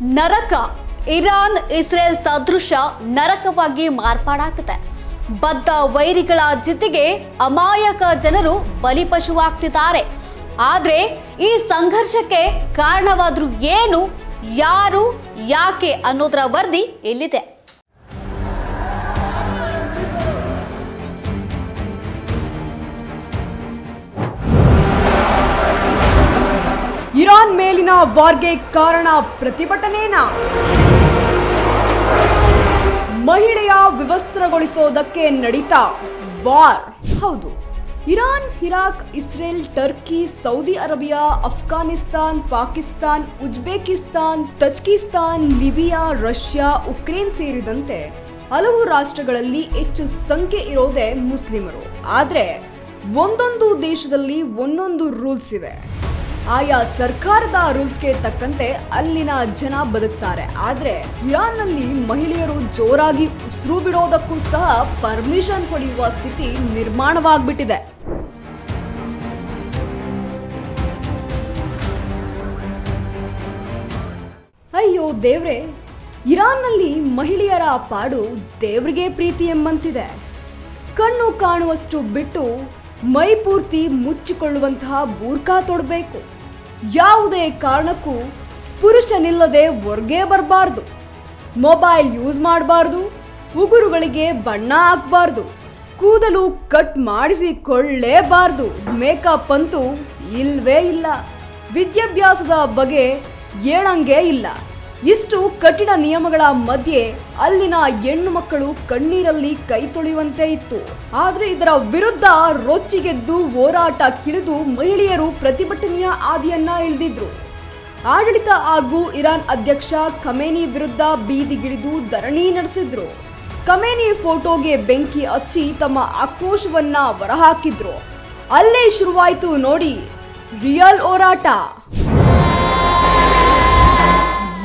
ನರಕ Iran Israel ಸದೃಶ ನರಕವಾಗಿ ಮಾರ್ಪಾಡಾಗ್ತಿದೆ. ಬದ್ಧ ವೈರಿಗಳ ಜಿದ್ದಿಗೆ ಅಮಾಯಕ ಜನರು ಬಲಿಪಶುವಾಗ್ತಿದ್ದಾರೆ. ಆದರೆ ಈ ಸಂಘರ್ಷಕ್ಕೆ ಕಾರಣವಾದ್ರು ಏನು, ಯಾರು, ಯಾಕೆ ಅನ್ನೋದರ ವರದಿ ಇಲ್ಲಿದೆ. ಇರಾನ್ ಮೇಲಿನ ವಾರ್ಗೆ ಕಾರಣ ಪ್ರತಿಭಟನೆನಾ? ಮಹಿಳೆಯ ವಿವಸ್ತ್ರಗೊಳಿಸೋದಕ್ಕೆ ನಡೀತಾ ವಾರ್? ಹೌದು, Iran, Iraq, Israel, Turkey, Saudi Arabia, Afghanistan, Pakistan, Uzbekistan, ತಜ್ಕಿಸ್ತಾನ್, Libya, Russia, Ukraine ಸೇರಿದಂತೆ ಹಲವು ರಾಷ್ಟ್ರಗಳಲ್ಲಿ ಹೆಚ್ಚು ಸಂಖ್ಯೆ ಇರೋದೇ ಮುಸ್ಲಿಮರು. ಆದ್ರೆ ಒಂದೊಂದು ದೇಶದಲ್ಲಿ ಒಂದೊಂದು ರೂಲ್ಸ್ ಇವೆ. ಆಯಾ ಸರ್ಕಾರದ ರೂಲ್ಸ್ಗೆ ತಕ್ಕಂತೆ ಅಲ್ಲಿನ ಜನ ಬದುಕ್ತಾರೆ. ಆದ್ರೆ ಇರಾನ್ನಲ್ಲಿ ಮಹಿಳೆಯರು ಜೋರಾಗಿ ಉಸಿರು ಬಿಡೋದಕ್ಕೂ ಸಹ ಪರ್ಮಿಷನ್ ಪಡೆಯುವ ಸ್ಥಿತಿ ನಿರ್ಮಾಣವಾಗ್ಬಿಟ್ಟಿದೆ. ಅಯ್ಯೋ ದೇವ್ರೆ, ಇರಾನ್ನಲ್ಲಿ ಮಹಿಳೆಯರ ಪಾಡು ದೇವ್ರಿಗೆ ಪ್ರೀತಿ ಎಂಬಂತಿದೆ. ಕಣ್ಣು ಕಾಣುವಷ್ಟು ಬಿಟ್ಟು ಮೈ ಪೂರ್ತಿ ಮುಚ್ಚಿಕೊಳ್ಳುವಂತಹ ಬೂರ್ಖಾ ತೊಡಬೇಕು. ಯಾವುದೇ ಕಾರಣಕ್ಕೂ ಪುರುಷನಿಲ್ಲದೆ ಹೊರಗೆ ಬರಬಾರ್ದು. ಮೊಬೈಲ್ ಯೂಸ್ ಮಾಡಬಾರ್ದು. ಉಗುರುಗಳಿಗೆ ಬಣ್ಣ ಹಾಕಬಾರ್ದು. ಕೂದಲು ಕಟ್ ಮಾಡಿಸಿಕೊಳ್ಳೇಬಾರ್ದು. ಮೇಕಪ್ ಅಂತೂ ಇಲ್ವೇ ಇಲ್ಲ. ವಿದ್ಯಾಭ್ಯಾಸದ ಬಗ್ಗೆ ಹೇಳಂಗೇ ಇಲ್ಲ. ಇಷ್ಟು ಕಠಿಣ ನಿಯಮಗಳ ಮಧ್ಯೆ ಅಲ್ಲಿನ ಹೆಣ್ಣು ಮಕ್ಕಳು ಕಣ್ಣೀರಲ್ಲಿ ಕೈ ತೊಳೆಯುವಂತೆ ಇತ್ತು. ಆದ್ರೆ ಇದರ ವಿರುದ್ಧ ರೊಚ್ಚಿಗೆದ್ದು ಹೋರಾಟ ಕಿಳಿದು ಮಹಿಳೆಯರು ಪ್ರತಿಭಟನೆಯ ಹಾದಿಯನ್ನ ಇಳಿದಿದ್ರು. ಆಡಳಿತ ಹಾಗೂ ಇರಾನ್ ಅಧ್ಯಕ್ಷ ಖಮೇನಿ ವಿರುದ್ಧ ಬೀದಿಗಿಳಿದು ಧರಣಿ ನಡೆಸಿದ್ರು. ಖಮೇನಿ ಫೋಟೋಗೆ ಬೆಂಕಿ ಹಚ್ಚಿ ತಮ್ಮ ಆಕ್ರೋಶವನ್ನ ಹೊರಹಾಕಿದ್ರು. ಅಲ್ಲೇ ಶುರುವಾಯಿತು ನೋಡಿ ರಿಯಲ್ ಹೋರಾಟ.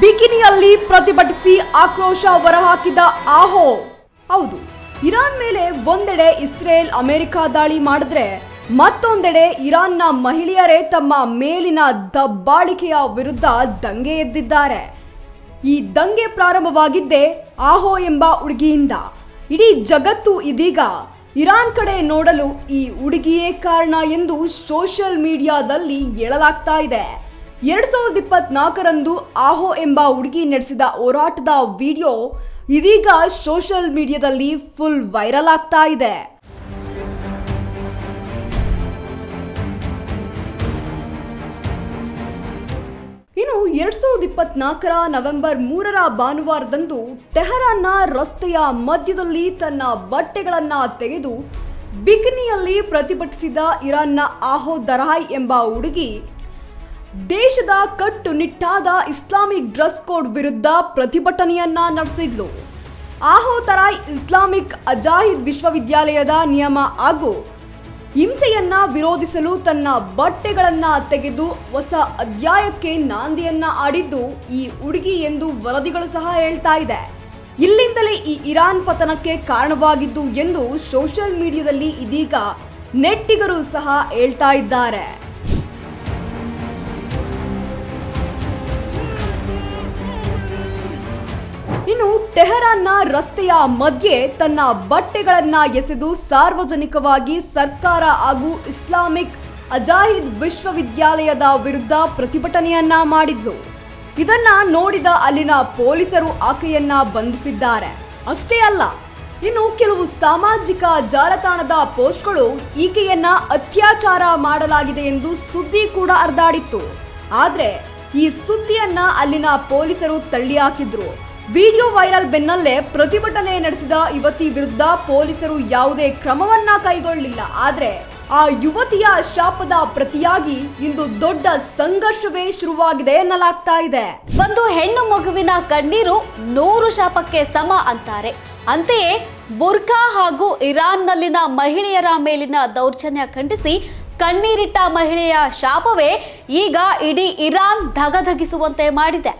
ಬಿಕಿನಿಯಲ್ಲಿ ಪ್ರತಿಭಟಿಸಿ ಆಕ್ರೋಶ ಹೊರಹಾಕಿದ ಆಹೋ. ಹೌದು, ಇರಾನ್ ಮೇಲೆ ಒಂದೆಡೆ ಇಸ್ರೇಲ್, ಅಮೆರಿಕ ದಾಳಿ ಮಾಡಿದ್ರೆ ಮತ್ತೊಂದೆಡೆ ಇರಾನ್ನ ಮಹಿಳೆಯರೇ ತಮ್ಮ ಮೇಲಿನ ದಬ್ಬಾಳಿಕೆಯ ವಿರುದ್ಧ ದಂಗೆ ಎದ್ದಿದ್ದಾರೆ. ಈ ದಂಗೆ ಪ್ರಾರಂಭವಾಗಿದ್ದೇ ಆಹೋ ಎಂಬ ಹುಡುಗಿಯಿಂದ. ಇಡೀ ಜಗತ್ತು ಇದೀಗ ಇರಾನ್ ಕಡೆ ನೋಡಲು ಈ ಹುಡುಗಿಯೇ ಕಾರಣ ಎಂದು ಸೋಷಿಯಲ್ ಮೀಡಿಯಾದಲ್ಲಿ ಹೇಳಲಾಗ್ತಾ ಇದೆ. 2024ರಂದು ಆಹೋ ಎಂಬ ಹುಡುಗಿ ನಡೆಸಿದ ಹೋರಾಟದ ವಿಡಿಯೋ ಇದೀಗ ಸೋಷಿಯಲ್ ಮೀಡಿಯಾದಲ್ಲಿ ಫುಲ್ ವೈರಲ್ ಆಗ್ತಾ ಇದೆ. ಇನ್ನು 2024ರ ನವೆಂಬರ್ 3ರ ಭಾನುವಾರದಂದು ಟೆಹರಾನ್ನ ರಸ್ತೆಯ ಮಧ್ಯದಲ್ಲಿ ತನ್ನ ಬಟ್ಟೆಗಳನ್ನ ತೆಗೆದು ಬಿಕಿನಿಯಲ್ಲಿ ಪ್ರತಿಭಟಿಸಿದ ಇರಾನ್ನ ಆಹೋ ದರಾಯ್ ಎಂಬ ಹುಡುಗಿ ದೇಶದ ಕಟ್ಟುನಿಟ್ಟಾದ ಇಸ್ಲಾಮಿಕ್ ಡ್ರೆಸ್ ಕೋಡ್ ವಿರುದ್ಧ ಪ್ರತಿಭಟನೆಯನ್ನ ನಡೆಸಿದ್ಲು. ಆಹೋ ದರಾಯ್ ಇಸ್ಲಾಮಿಕ್ ಅಜಾಹಿದ್ ವಿಶ್ವವಿದ್ಯಾಲಯದ ನಿಯಮ ಹಾಗೂ ಹಿಂಸೆಯನ್ನ ವಿರೋಧಿಸಲು ತನ್ನ ಬಟ್ಟೆಗಳನ್ನ ತೆಗೆದು ಹೊಸ ಅಧ್ಯಾಯಕ್ಕೆ ನಾಂದಿಯನ್ನ ಆಡಿದ್ದು ಈ ಹುಡುಗಿ ಎಂದು ವರದಿಗಳು ಸಹ ಹೇಳ್ತಾ ಇದೆ. ಇಲ್ಲಿಂದಲೇ ಈ ಇರಾನ್ ಪತನಕ್ಕೆ ಕಾರಣವಾಗಿದ್ದು ಎಂದು ಸೋಷಿಯಲ್ ಮೀಡಿಯಾದಲ್ಲಿ ಇದೀಗ ನೆಟ್ಟಿಗರು ಸಹ ಹೇಳ್ತಾ ಇದ್ದಾರೆ. ಇನ್ನು ಟೆಹರಾನ್ನ ರಸ್ತೆಯ ಮಧ್ಯೆ ತನ್ನ ಬಟ್ಟೆಗಳನ್ನ ಎಸೆದು ಸಾರ್ವಜನಿಕವಾಗಿ ಸರ್ಕಾರ ಹಾಗೂ ಇಸ್ಲಾಮಿಕ್ ಅಜಾಹಿದ್ ವಿಶ್ವವಿದ್ಯಾಲಯದ ವಿರುದ್ಧ ಪ್ರತಿಭಟನೆಯನ್ನ ಮಾಡಿದ್ಲು. ಇದನ್ನ ನೋಡಿದ ಅಲ್ಲಿನ ಪೊಲೀಸರು ಆಕೆಯನ್ನ ಬಂಧಿಸಿದ್ದಾರೆ. ಅಷ್ಟೇ ಅಲ್ಲ, ಇನ್ನು ಕೆಲವು ಸಾಮಾಜಿಕ ಜಾಲತಾಣದ ಪೋಸ್ಟ್ಗಳು ಈಕೆಯನ್ನ ಅತ್ಯಾಚಾರ ಮಾಡಲಾಗಿದೆ ಎಂದು ಸುದ್ದಿ ಕೂಡ ಹರಿದಾಡಿತ್ತು. ಆದ್ರೆ ಈ ಸುದ್ದಿಯನ್ನ ಅಲ್ಲಿನ ಪೊಲೀಸರು ತಳ್ಳಿ ಹಾಕಿದ್ರು. ವಿಡಿಯೋ ವೈರಲ್ ಬೆನ್ನಲ್ಲೇ ಪ್ರತಿಭಟನೆ ನಡೆಸಿದ ಯುವತಿ ವಿರುದ್ಧ ಪೊಲೀಸರು ಯಾವುದೇ ಕ್ರಮವನ್ನ ಕೈಗೊಳ್ಳಲಿಲ್ಲ. ಆದ್ರೆ ಆ ಯುವತಿಯ ಶಾಪದ ಪ್ರತಿಯಾಗಿ ಇಂದು ದೊಡ್ಡ ಸಂಘರ್ಷವೇ ಶುರುವಾಗಿದೆ ಎನ್ನಲಾಗ್ತಾ ಇದೆ. ಒಂದು ಹೆಣ್ಣು ಮಗುವಿನ ಕಣ್ಣೀರು 100 ಶಾಪಕ್ಕೆ ಸಮ ಅಂತಾರೆ. ಅಂತೆಯೇ ಬುರ್ಖಾ ಹಾಗೂ ಇರಾನ್ನಲ್ಲಿನ ಮಹಿಳೆಯರ ಮೇಲಿನ ದೌರ್ಜನ್ಯ ಖಂಡಿಸಿ ಕಣ್ಣೀರಿಟ್ಟ ಮಹಿಳೆಯ ಶಾಪವೇ ಈಗ ಇಡೀ ಇರಾನ್ ಧಗಧಗಿಸುವಂತೆ ಮಾಡಿದೆ.